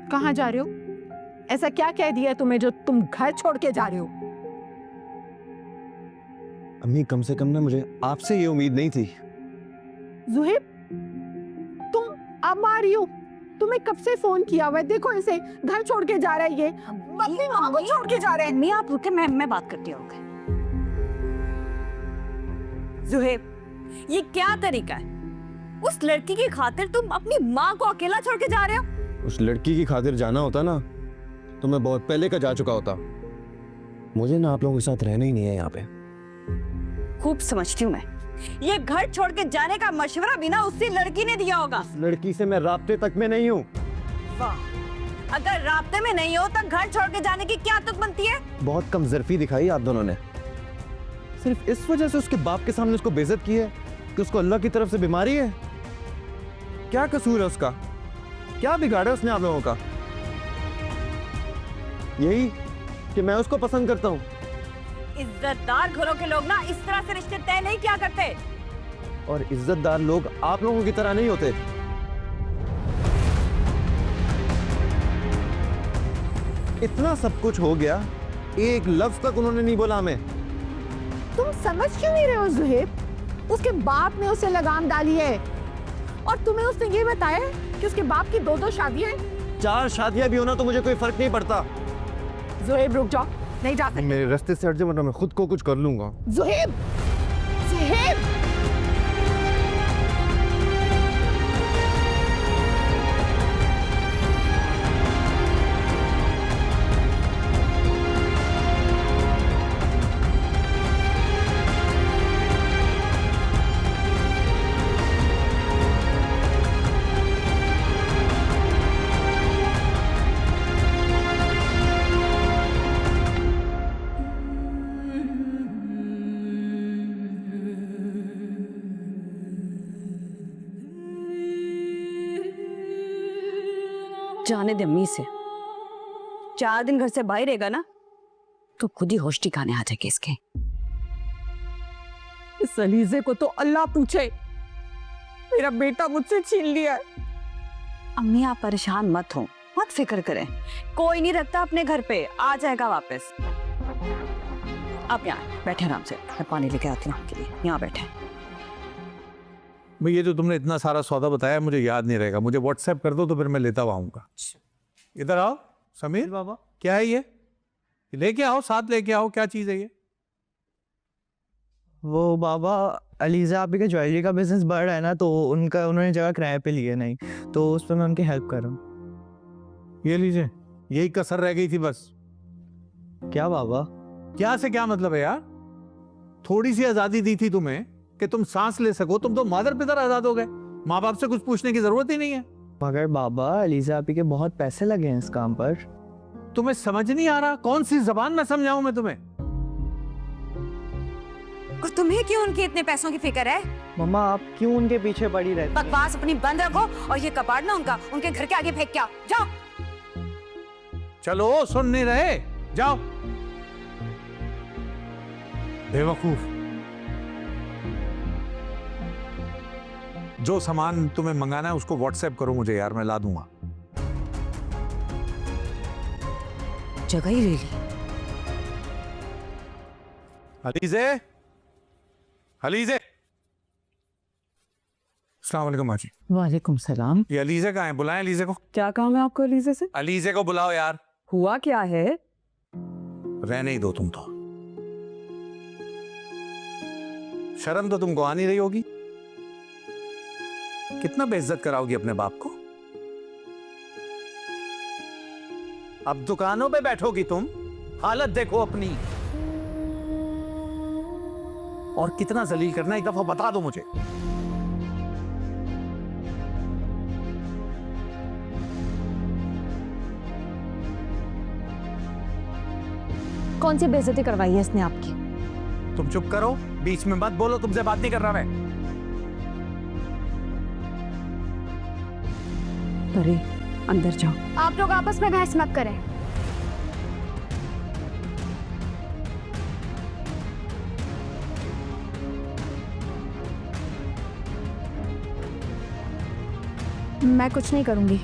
कहाँ जा रहे हो? ऐसा क्या कह दिया तुम्हें जो तुम घर छोड़ के जा रहे हो? अम्मी कम से कम ना मुझे आपसे ये उम्मीद नहीं थी। जुहेब, तुम अब आ रही हो? तुम्हें कब से फोन किया हुआ है? देखो इसे घर छोड़ के जा रहा है, ये अपनी माँ को छोड़ के जा रहा है। अम्मी आप रुके, मैं बात करती हूँ। जुहेब, ये क्या तरीका है? उस लड़की की खातिर तुम अपनी माँ को अकेला छोड़ के जा रहे हो? उस लड़की की खातिर जाना होता ना तो मैं बहुत पहले का जा चुका होता। मुझे ना आप लोगों के साथ रहना ही नहीं है यहाँ पे। खूब समझती हूँ मैं। ये घर छोड़ के जाने का मशवरा भी ना उसी लड़की ने दिया होगा। लड़की से मैं राब्ते तक में नहीं हूँ। वाह, अगर राब्ते में नहीं हो तो घर छोड़ के जाने की क्या तुक बनती है? बहुत कमजोरी दिखाई आप दोनों ने। सिर्फ इस वजह से उसके बाप के सामने उसको बेइज्जत की है कि उसको अल्लाह की तरफ से बीमारी है। क्या कसूर है उसका? क्या बिगाड़ा उसने आप लोगों का? यही कि मैं उसको पसंद करता हूँ। इज्जतदार घरों के लोग ना इस तरह से रिश्ते तय नहीं क्या करते। और इज्जतदार लोग आप लोगों की तरह नहीं होते। इतना सब कुछ हो गया, एक लफ्ज तक उन्होंने नहीं बोला हमें। तुम समझ क्यों नहीं रहे हो जुहेब? उसके बाप ने उसे लगाम डाली है और तुम्हें उसने ये बताया कि उसके बाप की 2-2 शादियां हैं। 4 शादियां भी होना तो मुझे कोई फर्क नहीं पड़ता। जुहेब रुक जाओ, नहीं जा सकते। मेरे रास्ते से हट जाओ वरना मैं खुद को कुछ कर लूंगा। जुहेब, जुहेब, जाने दे अम्मी से। 4 दिन घर से बाहर रहेगा ना तो खुद ही होश ठिकाने आ जाएगी इसके। इस अलीजे को तो अल्लाह पूछे, मेरा बेटा मुझसे छीन लिया है। अम्मी आप परेशान मत हो, मत फिक्र करें, कोई नहीं रखता अपने घर पे, आ जाएगा वापस। आप यहाँ बैठे आराम से, मैं पानी लेके आती हूँ आपके लिए। यहाँ बैठे। भाई ये जो तुमने इतना सारा सौदा बताया मुझे याद नहीं रहेगा, मुझे व्हाट्सएप कर दो तो फिर मैं लेता हुआ आऊंगा। इधर आओ समीर बाबा, क्या है ये? लेके आओ, साथ लेके आओ, क्या चीज है ये? वो बाबा अलीजा आपी का ज्वेलरी का बिजनेस बढ़ रहा है ना, तो उन्होंने जगह किराए पे ली है, नहीं तो उस पर मैं उनकी हेल्प कर रहा हूँ। ये लीजिए, यही कसर रह गई थी बस। क्या बाबा? क्या से क्या मतलब है यार? थोड़ी सी आजादी दी थी तुम्हें कि तुम सांस ले सको, तुम तो मादर पितर आजाद हो गए। माँ बाप से कुछ पूछने की जरूरत ही नहीं है। मगर बाबा अलीजा आपी के बहुत पैसे लगे हैं इस काम पर। तुम्हें समझ नहीं आ रहा? कौन सी जबान में समझाऊं मैं तुम्हें? और तुम्हें क्यों उनके इतने पैसों की फिक्र है? मम्मा आप क्यों उनके पीछे पड़ी रहती हैं? बकवास अपनी बंद रखो और ये कबाड़ ना उनके घर के आगे फेंक के आओ। जाओ। चलो, सुन नहीं रहे, जाओ। बेवकूफ। जो सामान तुम्हें मंगाना है उसको व्हाट्सएप करो मुझे यार, मैं ला दूंगा। जगह ही ले ली। हलीजे, हलीजे। अस्सलाम वालेकुम माँ जी। वालेकुम सलाम। ये अलीजे कहाँ है? बुलाएं अलीजे को। क्या काम है आपको अलीजे से? अलीजे को बुलाओ यार। हुआ क्या है? रहने ही दो तुम तो। शर्म तो तुमको आ नहीं रही होगी। कितना बेइज्जत कराओगी अपने बाप को? अब दुकानों पे बैठोगी तुम? हालत देखो अपनी। और कितना जलील करना एक दफा बता दो मुझे। कौन सी बेइज्जती करवाई है इसने आपकी? तुम चुप करो, बीच में मत बोलो, तुमसे बात नहीं कर रहा मैं। परे, अंदर जाओ। आप लोग आपस में बहस मत करें। मैं कुछ नहीं करूंगी।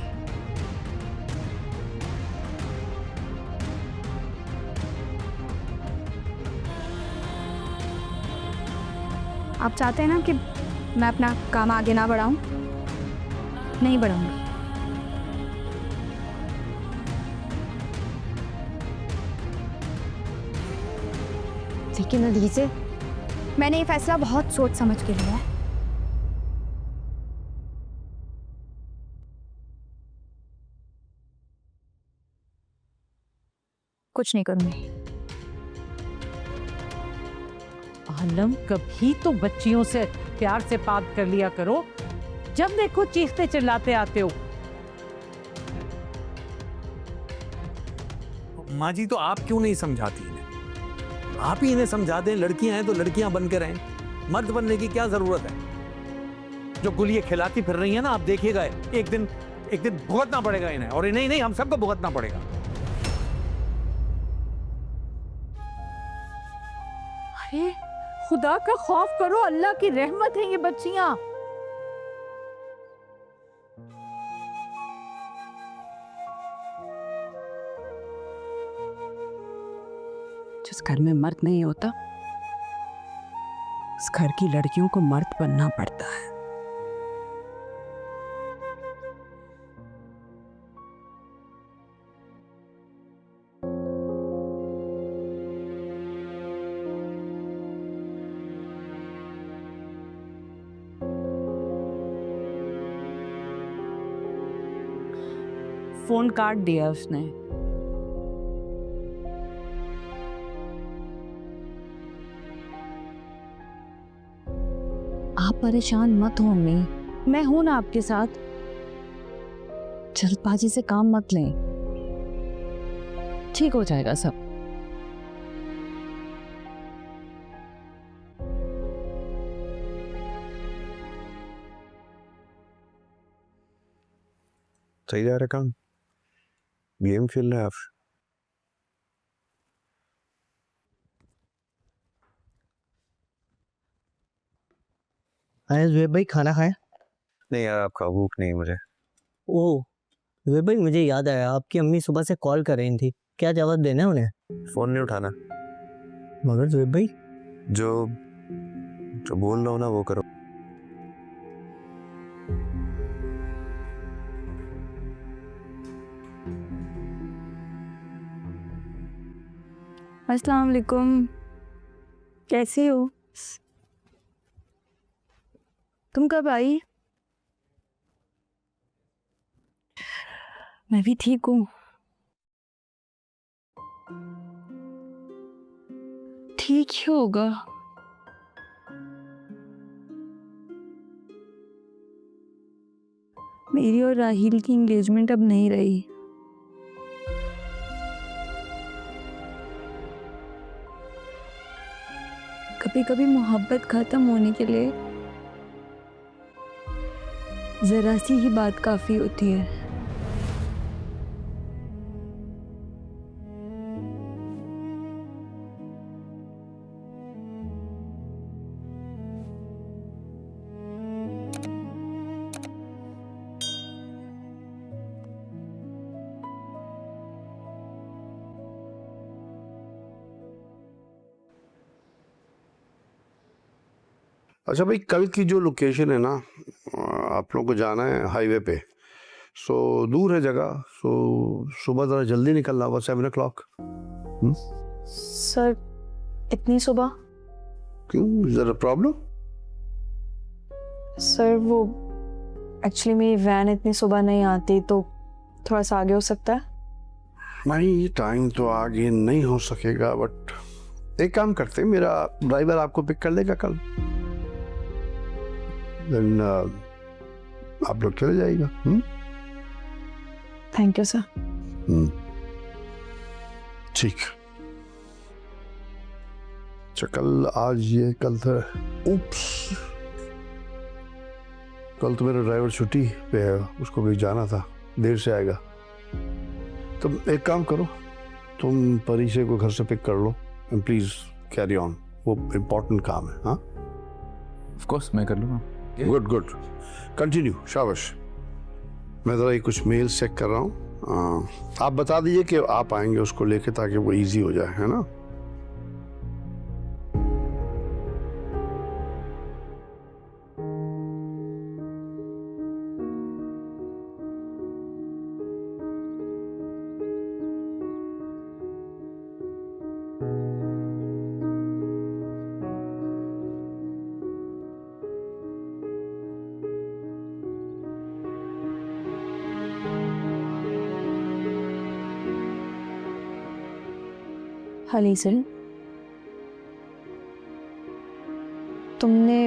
आप चाहते हैं ना कि मैं अपना काम आगे ना बढ़ाऊं? नहीं बढ़ाऊंगी। लेकिन अलीज़े, मैंने ये फैसला बहुत सोच समझ के लिया है। कुछ नहीं करूंगी। आलम, कभी तो बच्चियों से प्यार से बात कर लिया करो, जब देखो चीखते चिल्लाते आते हो। माँ जी, तो आप क्यों नहीं समझाती इन्हें? आप ही इन्हें समझा दें, लड़कियां हैं तो लड़कियां बन के रहें, मर्द बनने की क्या जरूरत है? जो गुलिये खिलाती फिर रही है ना, आप देखिएगा एक दिन भुगतना पड़ेगा इन्हें, और इन्हें नहीं, हम सबको भुगतना पड़ेगा। अरे खुदा का खौफ करो, अल्लाह की रहमत है ये बच्चियां। जिस घर में मर्द नहीं होता, उस घर की लड़कियों को मर्द बनना पड़ता है। फोन काट दिया उसने। आप परेशान मत हो अम्मी, मैं हूं ना आपके साथ। जल्दबाजी से काम मत लें, ठीक हो जाएगा सब। सही जा रहा काम? गेम खेल रहे हैं आप? आए जुएब भाई, खाना खाएं? नहीं यार, आपका भूख नहीं मुझे। ओह जुएब भाई, मुझे याद आया, आपकी अम्मी सुबह से कॉल कर रही थी, क्या जवाब देना है उन्हें? फोन नहीं उठाना। मगर जुएब भाई, जो बोल रहा हूँ ना वो करो। अस्सलाम वालेकुम, कैसी हो? तुम कब आई? मैं भी ठीक हूँ। ठीक ही होगा। मेरी और राहिल की एंगेजमेंट अब नहीं रही। कभी कभी मोहब्बत खत्म होने के लिए जरा सी ही बात काफी होती है। अच्छा भाई, कल की जो लोकेशन है ना, आप लोगों को जाना है हाईवे पे, सो दूर है जगह, सो सुबह ज़रा जल्दी निकलना होगा, 7 o'clock। सर इतनी सुबह? क्यों, ज़रा प्रॉब्लम? सर वो एक्चुअली मेरी वैन इतनी सुबह नहीं आती, तो थोड़ा सा आगे हो सकता है। नहीं, टाइम तो आगे नहीं हो सकेगा, बट एक काम करते हैं, मेरा ड्राइवर आपको पिक कर लेगा कल, देन आप लोग चले जाएगा। Thank you sir. ठीक। अच्छा, कल आज ये कल था, उप्स, कल तो मेरा ड्राइवर छुट्टी पे है, उसको भी जाना था, देर से आएगा। तुम एक काम करो, तुम परीक्षा को घर से पिक कर लो एंड प्लीज कैरी ऑन, वो इम्पोर्टेंट काम है। हाँ, ऑफ कोर्स मैं कर लूँगा। गुड गुड, कंटिन्यू, शाबाश। मैं ज़रा ये कुछ मेल चेक कर रहा हूँ, आप बता दीजिए कि आप आएंगे उसको लेके, ताकि वो इजी हो जाए, है ना? हली से तुमने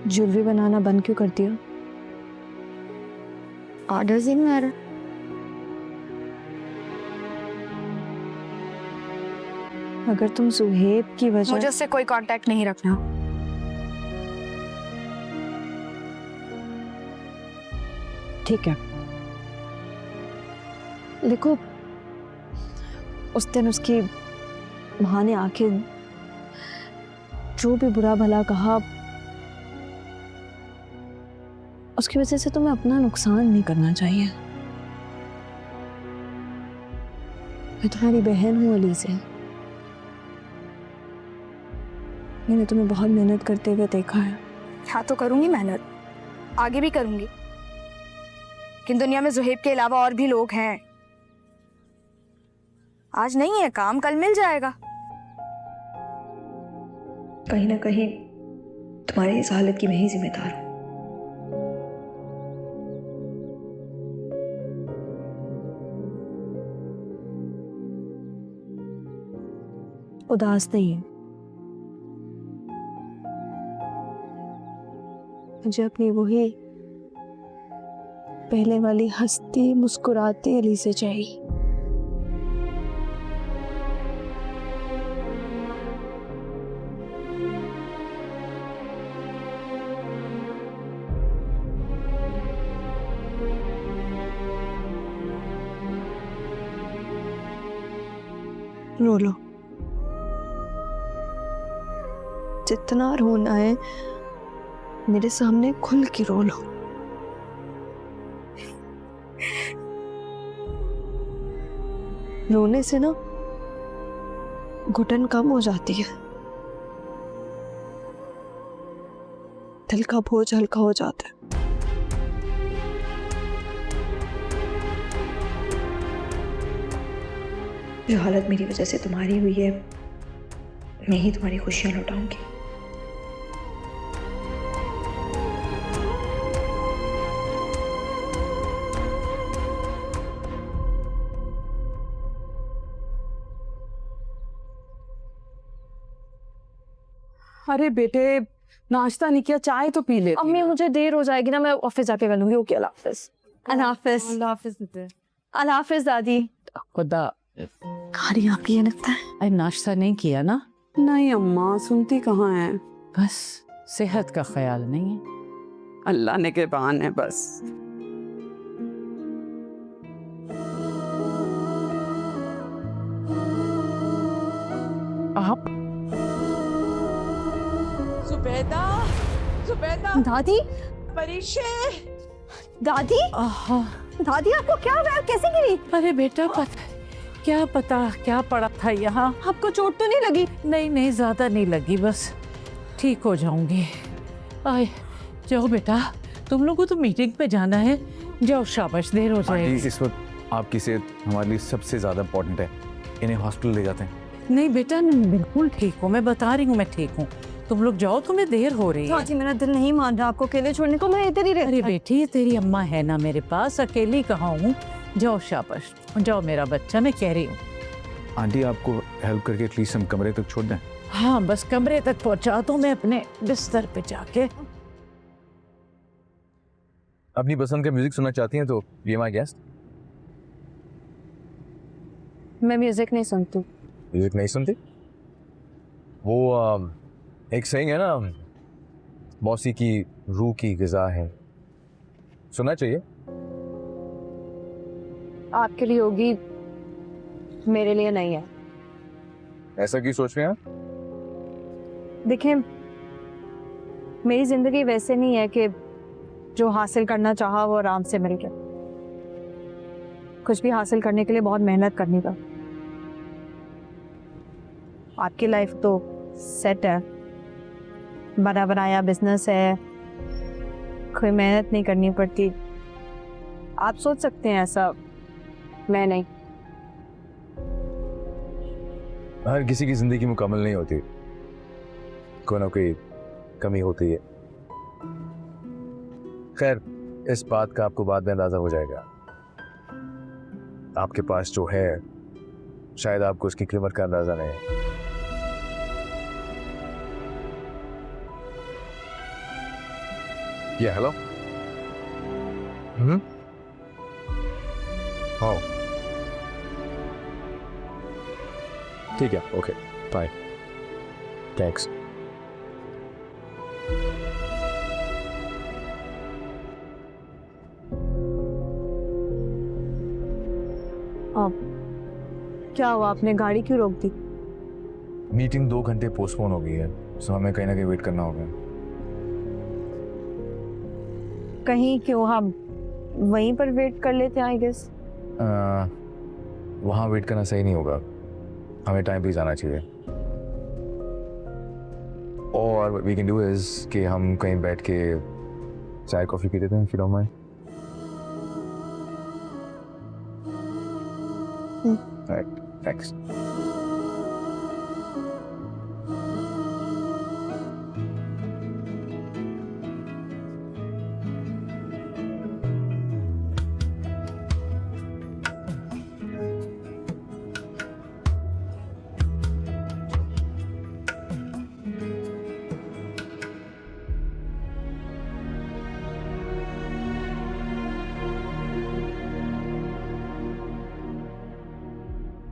ज्वेलरी बनाना बंद क्यों कर दिया? ऑर्डर्स ही नहीं आ रहा। अगर तुम सुहेब की वजह मुझे उससे कोई कांटेक्ट नहीं रखना। ठीक है, देखो उस दिन उसकी माँ ने आके जो भी बुरा भला कहा, उसकी वजह से तुम्हें अपना नुकसान नहीं करना चाहिए। मैं तुम्हारी बहन हूँ अली से, मैंने तुम्हें बहुत मेहनत करते हुए देखा है। हाँ तो करूंगी मेहनत, आगे भी करूंगी, लेकिन दुनिया में ज़ुहैब के अलावा और भी लोग हैं। आज नहीं है काम, कल मिल जाएगा। कहीं ना कहीं तुम्हारी इस हालत की मैं ही जिम्मेदार हूँ। उदास नहीं है, मुझे अपनी वही पहले वाली हंसती मुस्कुराती अली से चाहिए। रो लो, जितना रोना है मेरे सामने खुल के रो लो। रोने से ना घुटन कम हो जाती है, दिल का बोझ हल्का हो जाता है। जो हालत मेरी वजह से तुम्हारी हुई है, मैं ही तुम्हारी खुशियां लौटाऊंगी। अरे बेटे, नाश्ता नहीं किया, चाय तो पी ले। अम्मी मुझे देर हो जाएगी ना, मैं ऑफिस जाके कर लूंगी। ओके, अल्लाह हाफिज। अल्लाह हाफिज। अल्लाह हाफिज बेटे। अल्लाह हाफिज दादी। खुदा। खारी आपकी है लगता है। अरे नाश्ता नहीं किया ना? नहीं अम्मा, सुनती कहाँ है। बस सेहत का ख्याल नहीं है। अल्लाह ने के बहान है बस। आप जुबैदा, जुबैदा, दादी, परीशे, दादी, दादी आपको क्या हुआ? कैसे गिरी? अरे बेटा क्या पता क्या पड़ा था यहाँ। आपको चोट तो नहीं लगी? नहीं नहीं, ज्यादा नहीं लगी, बस ठीक हो जाऊंगी। आए जाओ बेटा, तुम लोगों को तो मीटिंग पे जाना है, जाओ, शाबाश, देर हो जाएगी। इस वक्त आपकी सेहत हमारे लिए सबसे ज्यादा इम्पोर्टेंट है, इन्हें हॉस्पिटल ले जाते हैं। नहीं बेटा, बिल्कुल ठीक हूँ, मैं बता रही हूँ मैं ठीक हूँ। तुम लोग जाओ, तुम्हें देर हो रही है। जी मेरा दिल नहीं मान रहा आपको अकेले छोड़ने को, मैं इधर ही रहती। अरे बेटी, ये तेरी अम्मा है ना मेरे पास, अकेली कहाँ हूँ। जाओ शाबाश, जाओ मेरा बच्चा, मैं कह रही हूँ। आंटी, आपको हेल्प करके एटलीस्ट हम कमरे तक छोड़ दें? हाँ बस कमरे तक पहुँचा दो, मैं अपने बिस्तर पे जाके। अपनी पसंद का म्यूजिक सुनना चाहती हैं तो ये माय गेस्ट। मैं म्यूजिक नहीं सुनती। म्यूजिक नहीं सुनती? वो एक सही है ना, मौसी की रूह की ग़िज़ा है, सुनना चाहिए। आपके लिए होगी, मेरे लिए नहीं है। ऐसा क्यों सोच रहे हैं आप? देखिए, मेरी जिंदगी वैसे नहीं है कि जो हासिल करना चाहा वो आराम से मिल गया। कुछ भी हासिल करने के लिए बहुत मेहनत करनी पड़ा। आपकी लाइफ तो सेट है, बना बनाया बिजनेस है, कोई मेहनत नहीं करनी पड़ती। आप सोच सकते हैं ऐसा, मैं नहीं। हर किसी की जिंदगी मुकम्मल नहीं होती, कोई ना कोई कमी होती है। खैर, इस बात का आपको बाद में अंदाजा हो जाएगा। आपके पास जो है शायद आपको उसकी कीमत का अंदाजा नहीं है। ये हेलो। हाँ ठीक है, ओके बाय, थैंक्स। क्या हुआ, आपने गाड़ी क्यों रोक दी? मीटिंग 2 घंटे पोस्टपोन हो गई है, सो हमें कहीं ना कहीं वेट करना होगा। कहीं क्यों, हम वहीं पर वेट कर लेते हैं आई गेस। वहाँ वेट करना सही नहीं होगा, हमें टाइम पे जाना चाहिए। और वी कैन डू इज कि हम कहीं बैठ के चाय कॉफ़ी पी लेते हैं, फिर हम थैंक्स।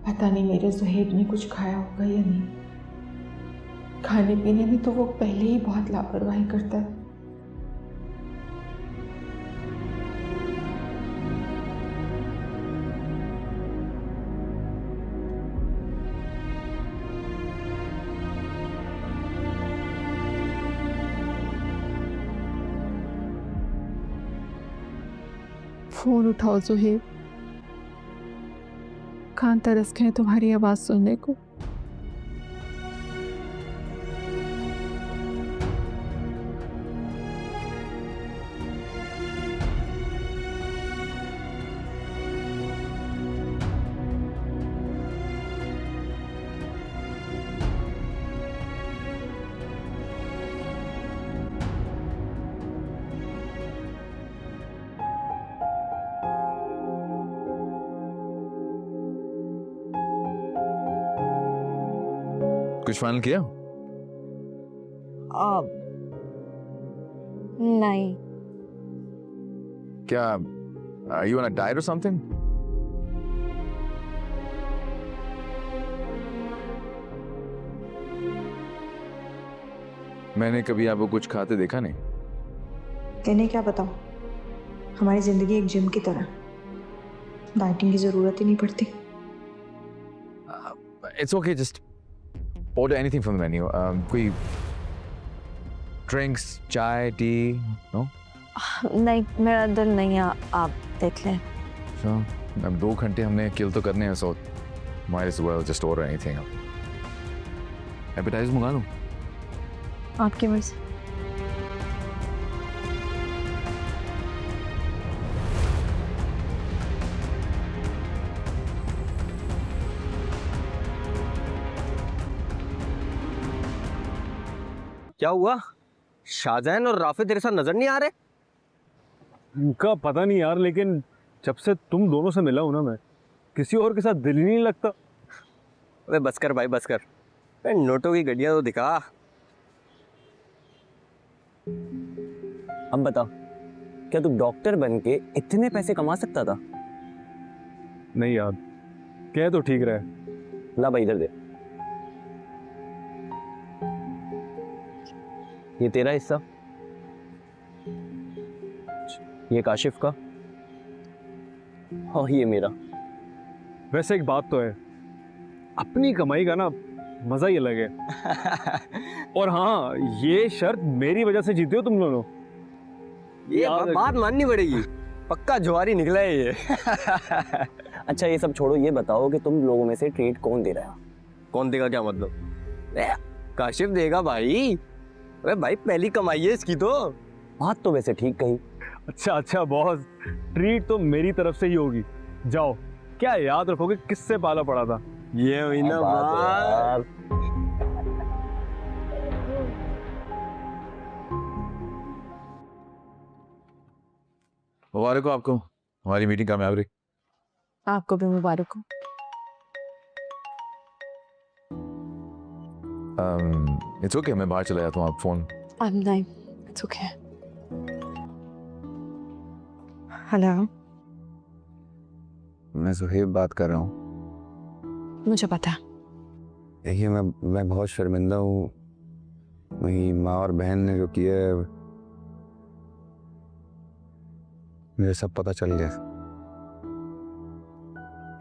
पता नहीं मेरे सुहेब ने कुछ खाया होगा या नहीं। खाने पीने में तो वो पहले ही बहुत लापरवाही करता है। फोन उठाओ सुहेब, कान तरस गए तुम्हारी आवाज सुनने को। कुछ फाइनल किया? नहीं। क्या are you on a diet or something? मैंने कभी आपको कुछ खाते देखा नहीं। इन्हें क्या बताऊं, हमारी जिंदगी एक जिम की तरह, डाइटिंग की जरूरत ही नहीं पड़ती। It's okay, just order anything from the menu. कोई drinks, चाय, टी, no? नहीं, मेरा दिल नहीं है, आप देख लें। So, अब 2 घंटे हमने किल तो करने हैं, so might as well just order anything. Appetizer मंगा लूं? आपकी मर्जी। क्या हुआ? शाहजहान और राफे तेरे साथ नजर नहीं आ रहे? उनका पता नहीं यार, लेकिन जब से तुम दोनों से मिला हूं ना, मैं किसी और के साथ दिल ही नहीं लगता। अबे बस कर भाई, बस कर। नोटों की गड्डियां तो दिखा। अब बता, क्या तू डॉक्टर बन के इतने पैसे कमा सकता था? नहीं यार, कह तो ठीक रहे। ला भाई इधर दे, ये तेरा हिस्सा, ये काशिफ का, और ये मेरा। वैसे एक बात तो है, अपनी कमाई का ना मजा ही अलग है। और हाँ, ये शर्त मेरी वजह से जीते हो तुम दोनों। ये बात माननी पड़ेगी, पक्का जुआरी निकला है ये। अच्छा ये सब छोड़ो, ये बताओ कि तुम लोगों में से ट्रीट कौन दे रहा है? कौन देगा क्या मतलब? काशिफ देगा भाई। अरे भाई पहली कमाई है इसकी तो। बात तो वैसे ठीक कही। अच्छा बॉस, ट्रीट तो मेरी तरफ से ही होगी। जाओ, क्या याद रखोगे किससे पाला पड़ा था? ये हुई ना बात। मुबारक हो आपको, हमारी मीटिंग कामयाब रही। आपको भी मुबारक हो। इट्स ओके, मैं बाहर चला जाता हूँ, आप फोन। नहीं, इट्स ओके। हेलो, मैं सुहेब बात कर रहा हूँ। मुझे पता है। देखिए, मैं बहुत शर्मिंदा हूँ। मेरी माँ और बहन ने जो किया है, मुझे सब पता चल गया।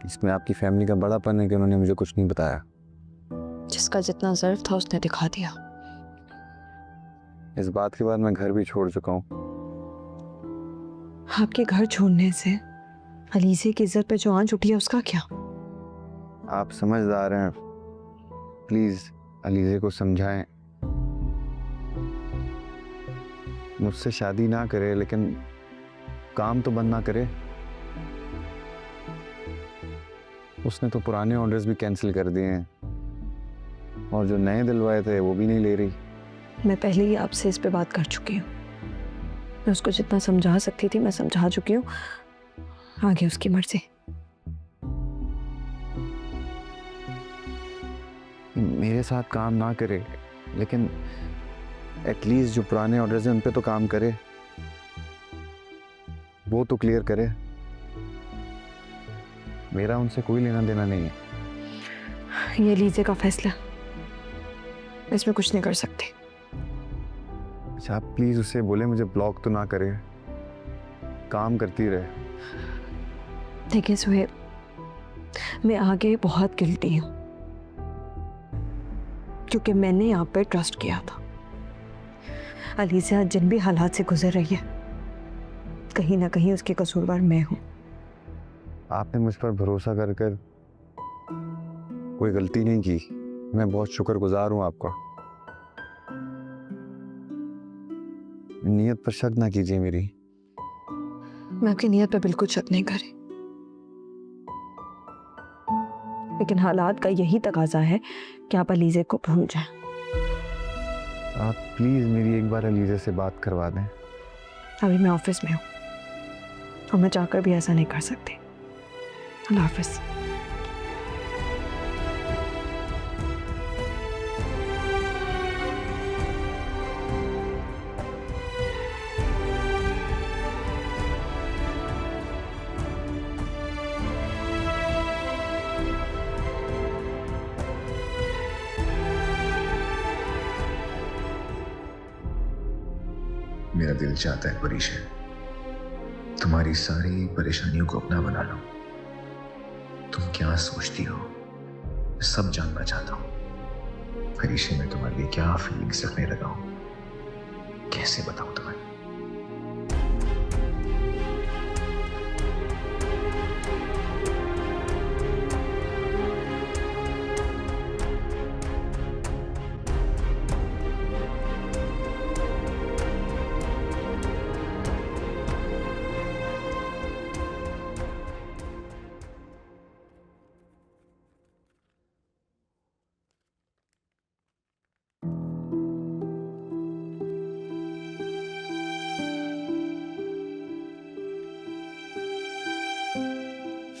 इसमें आपकी फैमिली का बड़ापन है कि उन्होंने मुझे कुछ नहीं बताया। जिसका जितना ज़र्फ था उसने दिखा दिया। इस बात के बाद मैं घर भी छोड़ चुका हूँ। आपके घर छोड़ने से अलीज़े की इज्जत पे जो आंच उठी है उसका क्या? आप समझदार हैं, प्लीज अलीज़े को समझाएं। मुझसे शादी ना करे, लेकिन काम तो बंद ना करे। उसने तो पुराने ऑर्डर्स भी कैंसिल कर दिए हैं, और जो नए दिलवाए थे वो भी नहीं ले रही। मैं पहले ही आपसे इस पे बात कर चुकी हूँ। मैं उसको जितना समझा सकती थी मैं समझा चुकी हूँ। आगे उसकी मर्जी। मेरे साथ काम ना करे, लेकिन एटलीस्ट जो पुराने ऑर्डर्स हैं उन पे तो काम करे, वो तो क्लियर करे। मेरा उनसे कोई लेना देना नहीं है। ये लीजे का फैसला, इसमें कुछ नहीं कर सकते। अच्छा, आप प्लीज उसे बोले मुझे ब्लॉक तो ना करे, काम करती रहे। देखिए सुहेब, मैं आगे बहुत गिल्टी हूँ, क्योंकि मैंने यहाँ पे ट्रस्ट किया था। अलीज़ा जिन भी हालात से गुजर रही है, कहीं ना कहीं उसकी कसूरवार मैं हूँ। आपने मुझ पर भरोसा कर कर कोई गलती नहीं की। मैं बहुत शुक्रगुजार हूँ आपका। नियत पर शक ना कीजिए मेरी। मैं आपकी नियत पर बिल्कुल शक नहीं कर रही, लेकिन हालात का यही तकाजा है कि आप अलीज़े को भूल जाएं। आप प्लीज मेरी एक बार अलीज़ा से बात करवा दें। अभी मैं ऑफिस में हूँ और मैं चाहकर भी ऐसा नहीं कर सकती। अल्लाह हाफिज़। मेरा दिल चाहता है परीशा, तुम्हारी सारी परेशानियों को अपना बना लो। तुम क्या सोचती हो मैं सब जानना चाहता हूं। परीशा, मैं तुम्हारे लिए क्या फीलिंग्स रखने लगा हूं, कैसे बताऊं तुम्हें।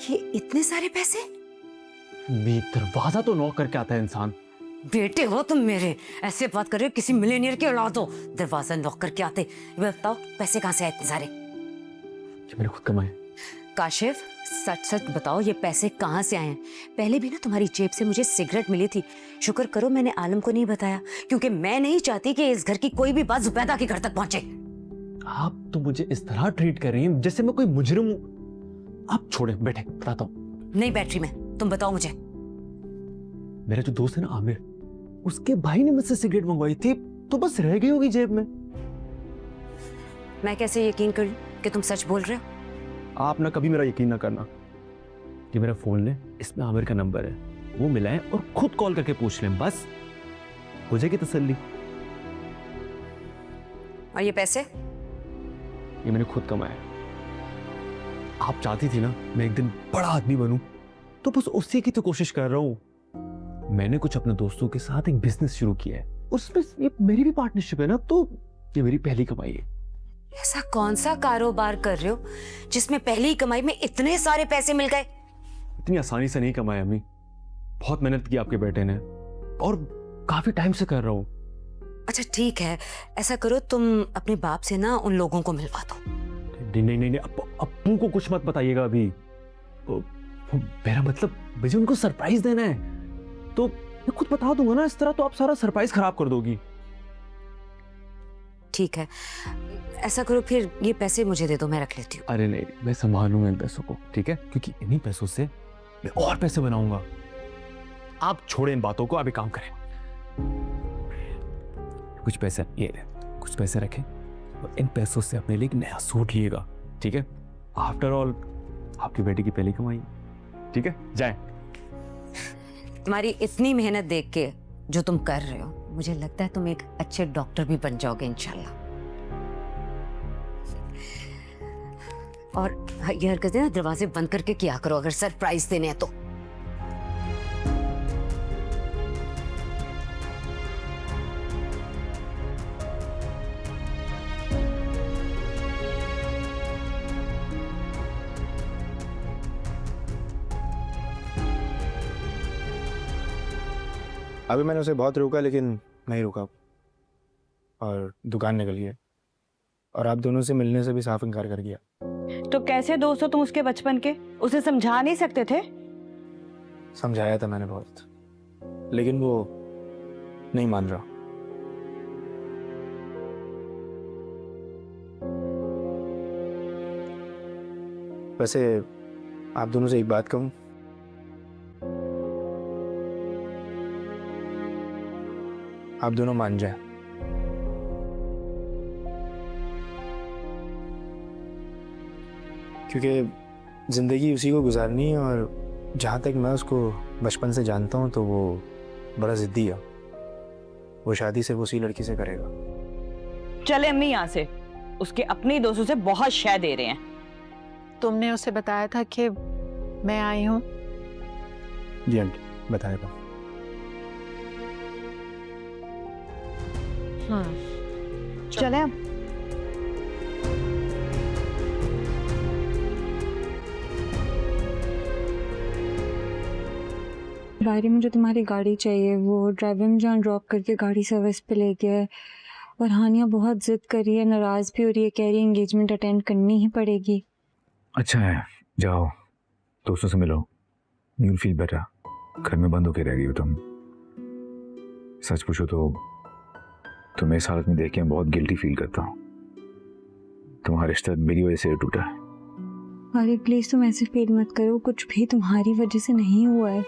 ये इतने सारे पैसे? दरवाजा तो नॉक करके आता है इंसान। बेटे हो तुम मेरे, ऐसे बात कर रहे हो किसी मिलेनियर के औलाद हो। दरवाजा नॉक करके आते। ये बताओ पैसे कहाँ से आए इतने सारे? ये मैंने खुद कमाए। काशिफ, सच सच बताओ ये पैसे कहाँ से आए हैं? पहले भी ना तुम्हारी जेब से मुझे सिगरेट मिली थी। शुक्र करो मैंने आलम को नहीं बताया, क्योंकि मैं नहीं चाहती कि इस घर की कोई भी बात जुबैदा के घर तक पहुंचे। आप तो मुझे इस तरह ट्रीट कर रही हैं जैसे मैं कोई मुजरिम हूं। आप छोड़े, बैठे, बताता हूँ। नहीं बैठ रही मैं, तुम बताओ मुझे। मेरा जो दोस्त है ना आमिर, उसके भाई ने मुझसे सिगरेट मंगवाई थी, तो बस रह गई होगी जेब में। मैं कैसे यकीन कर लूं कि तुम सच बोल रहे हो? आप ना कभी मेरा यकीन ना करना। ये मेरा फोन है, इसमें आमिर का नंबर है, वो मिलाएं और खुद कॉल करके पूछ लें, बस हो जाएगी तसल्ली। और ये पैसे? ये मैंने खुद कमाया। आप चाहती थी ना मैं एक दिन बड़ा आदमी बनूं, तो बस उसी की तो कोशिश कर रहा हूं। मैंने कुछ अपने दोस्तों के साथ एक बिजनेस शुरू किया है, उसमें ये मेरी भी पार्टनरशिप है ना, तो ये मेरी पहली कमाई है। ऐसा कौन सा कारोबार कर रहे हो जिसमें पहली कमाई में इतने सारे पैसे मिल गए? इतनी आसानी से नहीं कमाया अम्मी, बहुत मेहनत की आपके बेटे ने, और काफी टाइम से कर रहा हूँ। अच्छा ठीक है, ऐसा करो तुम अपने बाप से ना उन लोगों को मिलवा दो। नहीं नहीं नहीं, नहीं अप्पू को कुछ मत बताइएगा अभी। मेरा मतलब मुझे उनको सरप्राइज देना है, तो मैं खुद बता दूंगा ना। इस तरह तो आप सारा सरप्राइज खराब कर दोगी। ठीक है, ऐसा करो फिर ये पैसे मुझे दे दो, मैं रख लेती हूँ। अरे नहीं, मैं संभालूंगा इन पैसों को, ठीक है? क्योंकि इन्हीं पैसों से मैं और पैसे बनाऊंगा। आप छोड़े इन बातों को, अभी काम करें। कुछ पैसे ये ले, कुछ पैसे रखें और इन पैसों से अपने लिए एक नया सूट लिएगा, ठीक है? आफ्टर ऑल आपकी बेटी की पहली कमाई, ठीक है? जाए। तुम्हारी इतनी मेहनत देख के जो तुम कर रहे हो, मुझे लगता है तुम एक अच्छे डॉक्टर भी बन जाओगे इंशाल्लाह। और ये हरकतें ना दरवाजे बंद करके किया करो अगर सरप्राइज देने हैं तो। अभी मैंने उसे बहुत रोका लेकिन नहीं रुका और दुकान निकल गया और आप दोनों से मिलने से भी साफ इनकार कर गया। तो कैसे दोस्त हो तुम उसके बचपन के? उसे समझा नहीं सकते थे? समझाया था मैंने बहुत, लेकिन वो नहीं मान रहा। वैसे आप दोनों से एक बात कहूं, आप दोनों मान जाए। क्योंकि जिंदगी उसी को गुजारनी है और जहाँ तक मैं उसको बचपन से जानता हूँ तो वो बड़ा जिद्दी है। वो शादी सिर्फ उसी लड़की से करेगा। चले अम्मी यहाँ से, उसके अपने दोस्तों से बहुत शय दे रहे हैं। तुमने उसे बताया था कि मैं आई हूँ? जी आंटी, बताया था। हाँ चले अब। बारी मुझे तुम्हारी गाड़ी चाहिए। वो ड्राइवर मुझे यहाँ ड्रॉप करके गाड़ी सर्विस पे ले गया है और हानिया बहुत जिद कर रही है, नाराज़ भी हो रही है, कह रही है एंगेजमेंट अटेंड करनी ही पड़ेगी। अच्छा है, जाओ दोस्तों से मिलो, यूल फील बेटर। घर में बंद होके रह गई हो तुम। सच पूछो तो तुम्हें इस हालत में देख के मैं बहुत गिल्टी फील करता हूँ। तुम्हारा रिश्ता मेरी वजह से टूटा है। अरे प्लीज़ तुम ऐसे फील मत करो, कुछ भी तुम्हारी वजह से नहीं हुआ है।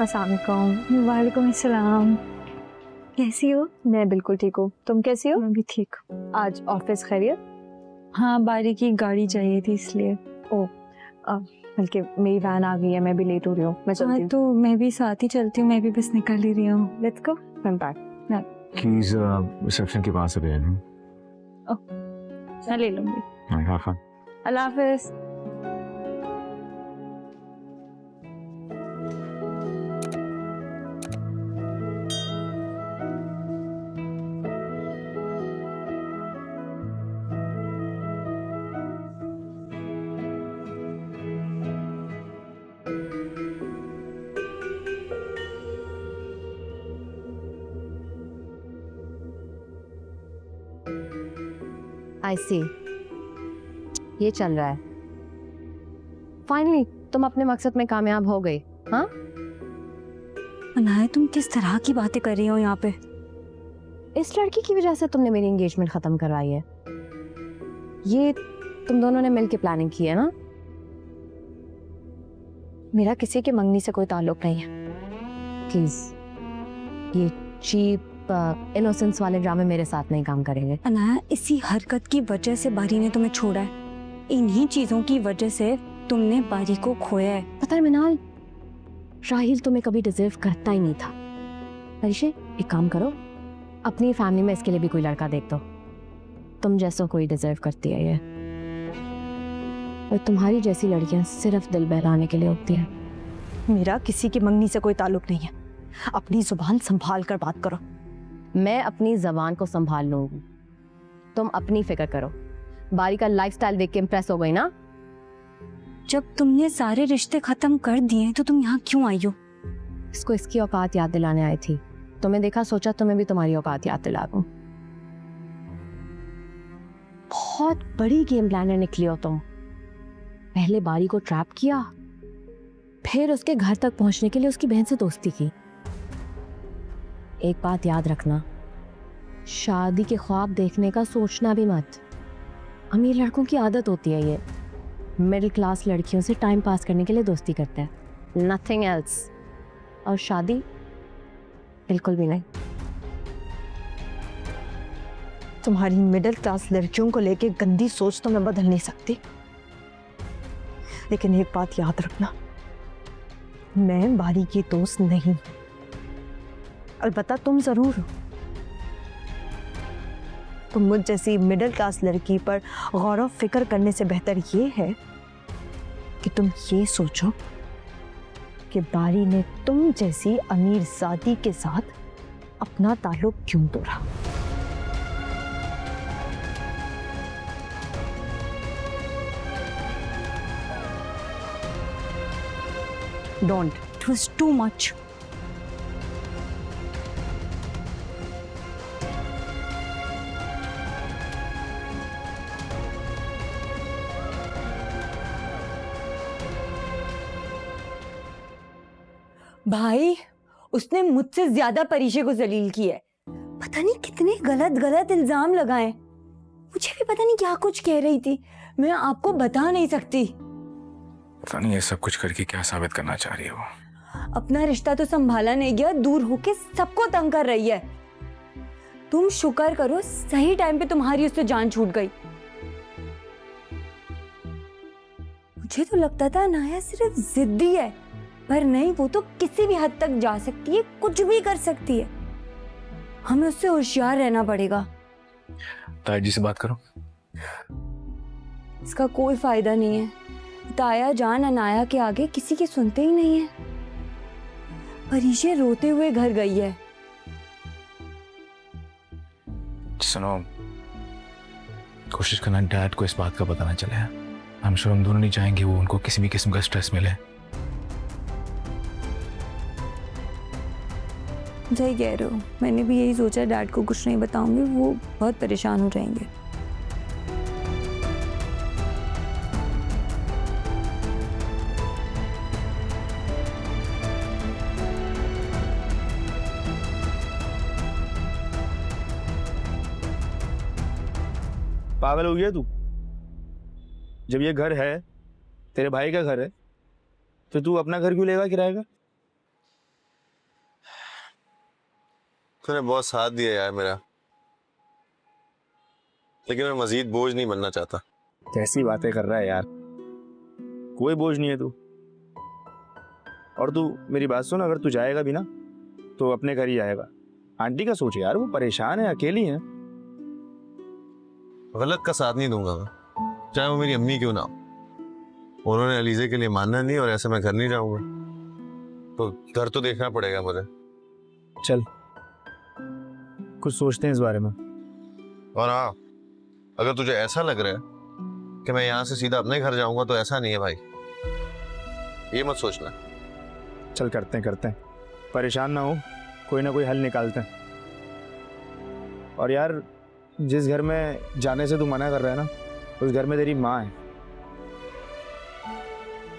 अस्सलामुअलैकुम। वालेकुम अस्सलाम। कैसी हो? मैं बिल्कुल ठीक हूँ, तुम कैसी हो? मैं भी ठीक। आज ऑफिस खैरियत? हाँ, बारी की गाड़ी चाहिए थी इसलिए। ओ बल्कि मेरी वैन आ गई है, मैं भी लेट हो रही हूँ, मैं चलती हूँ। तो मैं भी साथ ही चलती हूँ, मैं भी बस निकल ही रही हूँ। Let's go. I'm back. Keys reception के पास है। मैं ले लूँगी। अल्लाह हाफिज़। I see. ये चल रहा है। फाइनली तुम अपने मकसद में कामयाब हो गई। हाँ अनाया, तुम किस तरह की बातें कर रही हो यहाँ पे? इस लड़की की वजह से तुमने मेरी एंगेजमेंट खत्म करवाई है। ये तुम दोनों ने मिलकर प्लानिंग की है ना? मेरा किसी के मंगनी से कोई ताल्लुक नहीं है। प्लीज ये चीप इनोसेंस वाले ड्रामे मेरे साथ नहीं काम करेंगे। अनाया, इसी हरकत की वजह से बारी ने तुम्हें छोड़ा है। इन्हीं चीजों की वजह से तुमने बारी को खोया है। पता है मिनाल, राहिल तुम्हें कभी डिजर्व करता ही नहीं था। परिशे, एक काम करो, अपनी फैमिली में इसके लिए भी कोई लड़का देख दो। तुम जैसों कोई डिजर्व करती है ये, और तुम्हारी जैसी लड़कियां सिर्फ दिल बहलाने के लिए होती हैं। मेरा किसी की मंगनी से कोई ताल्लुक नहीं है। अपनी जुबान संभाल कर बात करो। मैं अपनी जबान को संभाल लूंगी, तुम अपनी फिक्र करो। बारी का लाइफस्टाइल देख के इम्प्रेस हो गई ना? जब तुमने सारे रिश्ते खत्म कर दिए तो तुम यहाँ क्यों आई हो? इसको इसकी औकात याद दिलाने आई थी। तुम्हें देखा, सोचा तुम्हें भी तुम्हारी औकात याद दिला दूं। बहुत बड़ी गेम प्लानर निकली हो तुम। पहले बारी को ट्रैप किया, फिर उसके घर तक पहुंचने के लिए उसकी बहन से दोस्ती की। एक बात याद रखना, शादी के ख्वाब देखने का सोचना भी मत। अमीर लड़कों की आदत होती है ये, मिडिल क्लास लड़कियों से टाइम पास करने के लिए दोस्ती करते हैं, नथिंग एल्स। और शादी बिल्कुल भी नहीं। तुम्हारी मिडिल क्लास लड़कियों को लेके गंदी सोच तो मैं बदल नहीं सकती, लेकिन एक बात याद रखना, मैं बारी की दोस्त नहीं। अलबत्ता तुम जरूर हो। तुम मुझ जैसी मिडिल क्लास लड़की पर गौर फिक्र करने से बेहतर ये है कि तुम ये सोचो कि बारी ने तुम जैसी अमीर ज़ादी के साथ अपना ताल्लुक क्यों तोड़ा। Don't. It was too much. भाई, उसने मुझसे ज्यादा परीशे को जलील किया है। पता नहीं कितने गलत गलत इल्जाम लगाए। मुझे भी पता नहीं क्या कुछ कह रही थी, मैं आपको बता नहीं सकती। पता नहीं ये सब कुछ करके क्या साबित करना चाह रही है वो। अपना रिश्ता तो संभाला नहीं गया, दूर होके सबको तंग कर रही है। तुम शुक्र करो सही टाइम पे तुम्हारी उससे जान छूट गई। मुझे तो लगता था नाया सिर्फ जिद्दी है, पर नहीं, वो तो किसी भी हद तक जा सकती है, कुछ भी कर सकती है। हमें उससे होशियार रहना पड़ेगा। ताया जी से बात करो। इसका कोई फायदा नहीं है। ताया जान अनाया के आगे किसी की सुनते ही नहीं है। परीशे रोते हुए घर गई है। सुनो, कोशिश करना डैड को इस बात का पता ना चले। हम श्योर हम दोनों नहीं चाहेंगे वो उनको किसी भी किस्म का स्ट्रेस मिले। सही कह रहे हो, मैंने भी यही सोचा डैड को कुछ नहीं बताऊंगी, वो बहुत परेशान हो जाएंगे। पागल हो गया तू? जब ये घर है, तेरे भाई का घर है, तो तू अपना घर क्यों लेगा किराए का? तूने बहुत साथ दिया यार मेरा, लेकिन मैं मजीद बोझ नहीं बनना चाहता। कैसी बातें कर रहा है यार, कोई बोझ नहीं है तू। और तू मेरी बात सुन, अगर तू जाएगा भी ना तो अपने घर ही आएगा। आंटी का सोच यार, वो परेशान है, अकेली है। गलत का साथ नहीं दूंगा मैं, चाहे वो मेरी अम्मी क्यों ना हो। उन्होंने अलीजे के लिए मानना नहीं, और ऐसे मैं घर नहीं जाऊंगा, तो घर तो देखना पड़ेगा मुझे। चल कुछ सोचते हैं इस बारे में। और हाँ, अगर तुझे ऐसा लग रहा है कि मैं यहाँ से सीधा अपने घर जाऊंगा, तो ऐसा नहीं है भाई, ये मत सोचना। चल करते हैं, परेशान ना हो, कोई ना कोई हल निकालते हैं। और यार, जिस घर में जाने से तू मना कर रहा है ना, उस घर में तेरी माँ है,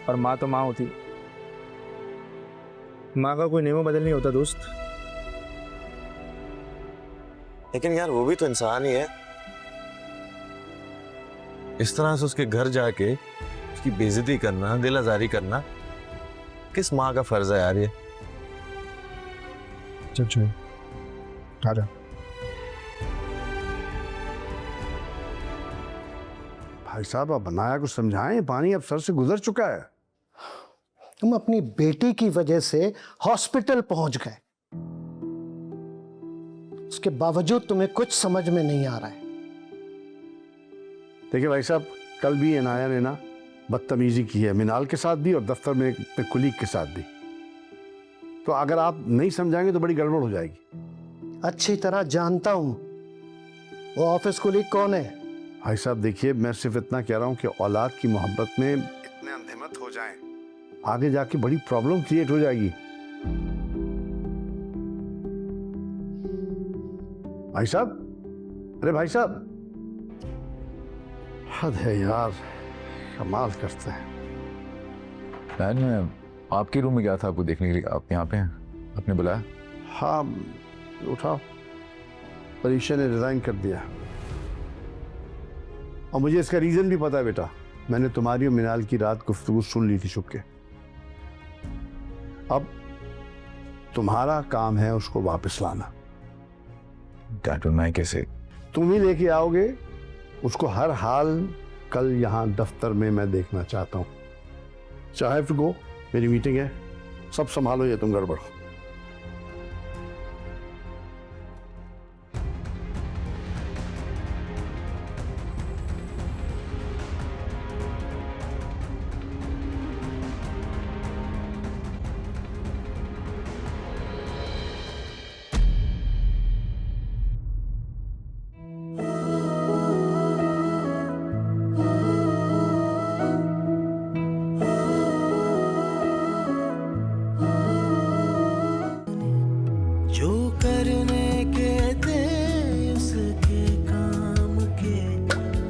और माँ तो माँ होती। माँ का कोई नेमो बदल नहीं होता दोस्त। लेकिन यार वो भी तो इंसान ही है। इस तरह से उसके घर जाके उसकी बेइज्जती करना, दिल आजारी करना, किस माँ का फर्ज है यार ये? चल चल आजा। भाई साहब, आप बनाया कुछ समझाएं, पानी अब सर से गुजर चुका है। तुम अपनी बेटी की वजह से हॉस्पिटल पहुंच गए, उसके बावजूद तुम्हें कुछ समझ में नहीं आ रहा है। देखिए भाई साहब, कल भी अनाया ने ना बदतमीजी की है, मिनाल के साथ भी और दफ्तर में अपने कुलीग के साथ भी। तो अगर आप नहीं समझाएंगे तो बड़ी गड़बड़ हो जाएगी। अच्छी तरह जानता हूं वो ऑफिस कुलीग कौन है। भाई साहब देखिए, मैं सिर्फ इतना कह रहा हूं कि औलाद की मोहब्बत में इतने अंधे आगे जाके बड़ी प्रॉब्लम क्रिएट हो जाएगी। भाई साहब, अरे भाई साहब, हद है यार, कमाल करते हैं। डैड, मैं आपके रूम में गया था आपको देखने के लिए, आप यहाँ पे हैं, आपने बुलाया? हाँ, उठाओ। परीक्षा ने रिजाइन कर दिया और मुझे इसका रीजन भी पता है बेटा। मैंने तुम्हारी और मिनाल की रात गुफ्तगू सुन ली थी छुप के। अब तुम्हारा काम है उसको वापस लाना। डैड, मैं कैसे? तुम ही लेके आओगे उसको, हर हाल कल यहाँ दफ्तर में मैं देखना चाहता हूँ। So I have to go, मेरी मीटिंग है, सब संभालो ये तुम गड़बड़। जो करने के थे उसके काम के,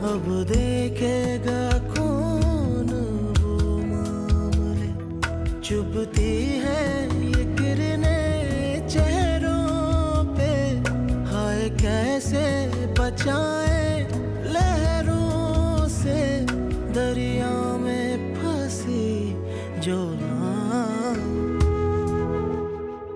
अब देखेगा कौन वो मामले। चुभती है ये किरणें चेहरों पे, हाय कैसे बचाए लहरों से, दरिया में फंसी जो